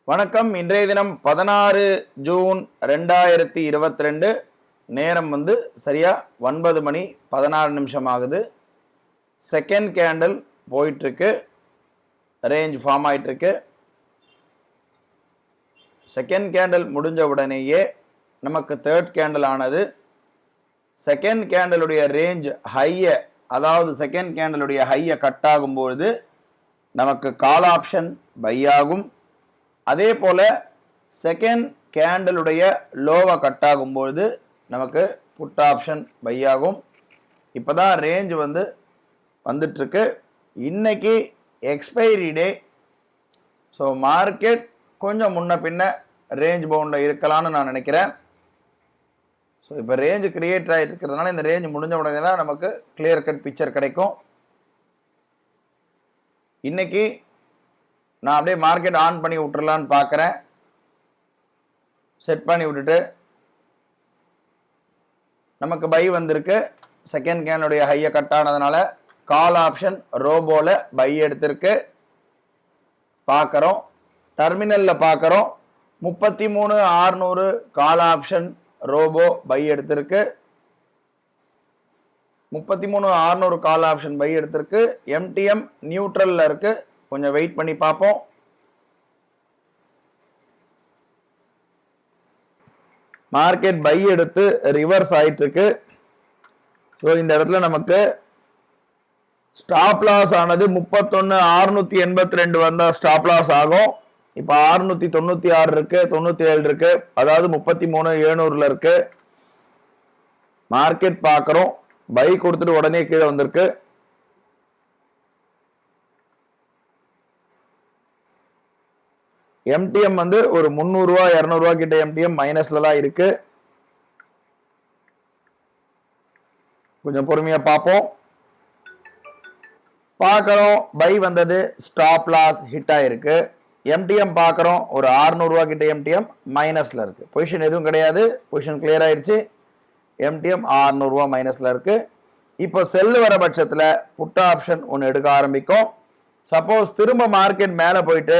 வணக்கம். இன்றைய தினம் 16 ஜூன் 2022. நேரம் சரியா 9 மணி 16 நிமிஷம் ஆகுது. செகண்ட் கேண்டில் போயிட்டுருக்கு, ரேஞ்ச் ஃபார்ம் ஆயிட்டுருக்கு. செகண்ட் கேண்டில் முடிஞ்ச உடனேயே நமக்கு தேர்ட் கேண்டில் ஆனது. செகண்ட் கேண்டிலுடைய ரேஞ்ச் ஹையை, அதாவது செகண்ட் கேண்டிலுடைய ஹையை கட் ஆகும்பொழுது நமக்கு கால் ஆப்ஷன் பை ஆகும். அதே போல் செகண்ட் கேண்டலுடைய லோவை கட் ஆகும்பொழுது நமக்கு புட் ஆப்ஷன் பை ஆகும். இப்போ தான் ரேஞ்ச் வந்துட்டுருக்கு. இன்னைக்கு எக்ஸ்பைரி டே. ஸோ மார்க்கெட் கொஞ்சம் முன்ன பின்ன ரேஞ்ச் பவுண்டில் இருக்கலாம்னு நான் நினைக்கிறேன். ஸோ இப்போ ரேஞ்ச் கிரியேட் ஆகிட்டு இருக்கிறதுனால இந்த ரேஞ்ச் முடிஞ்ச உடனே தான் நமக்கு கிளியர் கட் பிக்சர் கிடைக்கும். இன்னைக்கு நான் அப்படியே மார்க்கெட் ஆன் பண்ணி விட்டுறலான்னு பார்க்குறேன். செட் பண்ணி விட்டுட்டு நமக்கு பை வந்திருக்கு. செகண்ட் கேனுடைய ஹையை கட் ஆனதுனால கால் ஆப்ஷன் ரோபோவில் பை எடுத்திருக்கு. பார்க்குறோம், டெர்மினலில் பார்க்குறோம். 33,600 கால் ஆப்ஷன் ரோபோ பை எடுத்திருக்கு. 33,600 கால் ஆப்ஷன் பை எடுத்திருக்கு. எம்டிஎம் நியூட்ரலில் இருக்குது. கொஞ்சம் வெயிட் பண்ணி பார்ப்போம். மார்க்கெட் பை எடுத்து ரிவர்ஸ் ஆயிட்டு இருக்கு. ஸோ இந்த இடத்துல நமக்கு ஸ்டாப் லாஸ் ஆனது 31,682 வந்தால் ஸ்டாப் லாஸ் ஆகும். இப்போ 696 இருக்கு, 97 இருக்கு, அதாவது 33,700 இருக்கு. மார்க்கெட் பார்க்குறோம், பை கொடுத்துட்டு உடனே கீழே வந்திருக்கு. எம்டிஎம் ஒரு 300 ரூபா 200 ரூபா கிட்ட எம்டிஎம் மைனஸ்ல தான் இருக்கு. கொஞ்சம் பொறுமையா பார்ப்போம். பார்க்குறோம், பை வந்தது, ஸ்டாப் லாஸ் ஹிட் ஆயிருக்கு. எம்டிஎம் பார்க்குறோம், ஒரு 600 ரூபா கிட்ட எம்டிஎம் மைனஸ்ல இருக்கு. பொசிஷன் எதுவும் கிடையாது, பொசிஷன் கிளியர் ஆயிடுச்சு. எம்டிஎம் 600 ரூபா மைனஸ்ல இருக்கு. இப்போ செல்லு வர பட்சத்தில் புட் ஆப்ஷன் ஒன்று எடுக்க ஆரம்பிக்கும். சப்போஸ் திரும்ப மார்க்கெட் மேலே போயிட்டு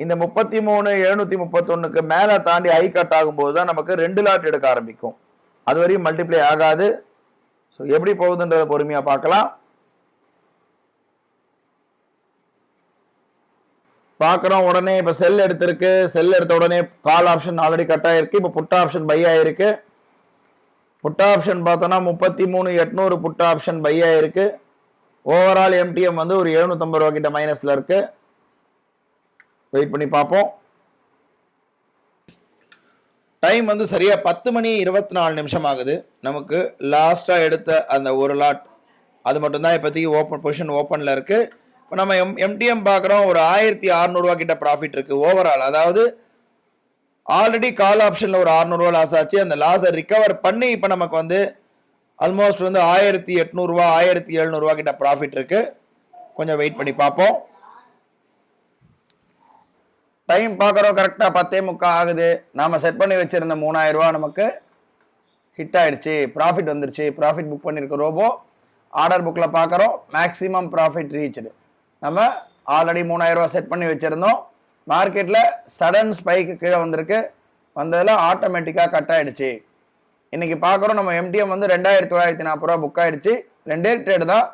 இந்த 33,731 மேலே தாண்டி ஹை கட் ஆகும்போது தான் நமக்கு 2 லாட் எடுக்க ஆரம்பிக்கும். அது வரையும் மல்டிப்ளை ஆகாது. ஸோ எப்படி போகுதுன்றதை பொறுமையாக பார்க்கலாம். பார்க்குறோம், உடனே இப்போ செல் எடுத்திருக்கு. செல் எடுத்த உடனே கால் ஆப்ஷன் ஆல்ரெடி கட் ஆகிருக்கு. இப்போ புட் ஆப்ஷன் பை ஆகிருக்கு. புட் ஆப்ஷன் பார்த்தோன்னா 33,800 புட் ஆப்ஷன் பை ஆகிருக்கு. ஓவரால் எம்டிஎம் ஒரு 750 ரூபா கிட்ட மைனஸில் இருக்குது. வெயிட் பண்ணி பார்ப்போம். டைம் சரியா 10 மணி 24 நிமிஷம் ஆகுது. நமக்கு லாஸ்டா எடுத்த அந்த ஒரு லாட் அது மட்டும்தான் இப்போதைக்கு பொசிஷன் ஓப்பனில் இருக்கு. இப்போ நம்ம எம்டிஎம் பார்க்குறோம், ஒரு 1,600 ரூபா கிட்ட ப்ராஃபிட் இருக்கு ஓவரால். அதாவது ஆல்ரெடி கால் ஆப்ஷனில் ஒரு 600 ரூபா லாஸ் ஆச்சு. அந்த லாஸை ரிகவர் பண்ணி இப்போ நமக்கு ஆல்மோஸ்ட் 1,800 ரூபா 1,700 ரூபா கிட்ட ப்ராஃபிட் இருக்கு. கொஞ்சம் வெயிட் பண்ணி பார்ப்போம். டைம் பார்க்குறோம், கரெக்டாக 10:45 ஆகுது. நாம் செட் பண்ணி வச்சுருந்த 3,000 ரூபா நமக்கு ஹிட் ஆகிடுச்சு, ப்ராஃபிட் வந்துருச்சு. ப்ராஃபிட் புக் பண்ணியிருக்க ரோபோ ஆர்டர் புக்கில் பார்க்குறோம், மேக்ஸிமம் ப்ராஃபிட் ரீச்டு. நம்ம ஆல்ரெடி 3,000 ரூபா செட் பண்ணி வச்சுருந்தோம். மார்க்கெட்டில் சடன் ஸ்பைக்கு கீழே வந்திருக்கு. வந்ததில் ஆட்டோமேட்டிக்காக கட் ஆகிடுச்சு. இன்றைக்கி பார்க்குறோம், நம்ம எம்டிஎம் 2,940 ரூபா புக் ஆகிடுச்சு. 2 ட்ரேடு தான்.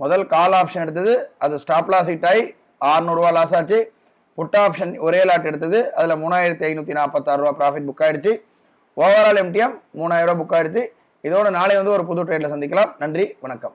முதல் கால் ஆப்ஷன் எடுத்தது, அது ஸ்டாப் லாஸ் ஹிட் ஆகி 600 ரூபா லாஸ் ஆச்சு. புட் ஆப்ஷன் ஒரே லாட் எடுத்தது, அதில் 3,546 ரூபா ப்ராஃபிட் புக் ஆகிடுச்சு. ஓவரால் எம்டிஎம் 3,000 ரூபா புக் ஆகிடுச்சு. இதோட நாளை ஒரு புது ட்ரேடில் சந்திக்கலாம். நன்றி, வணக்கம்.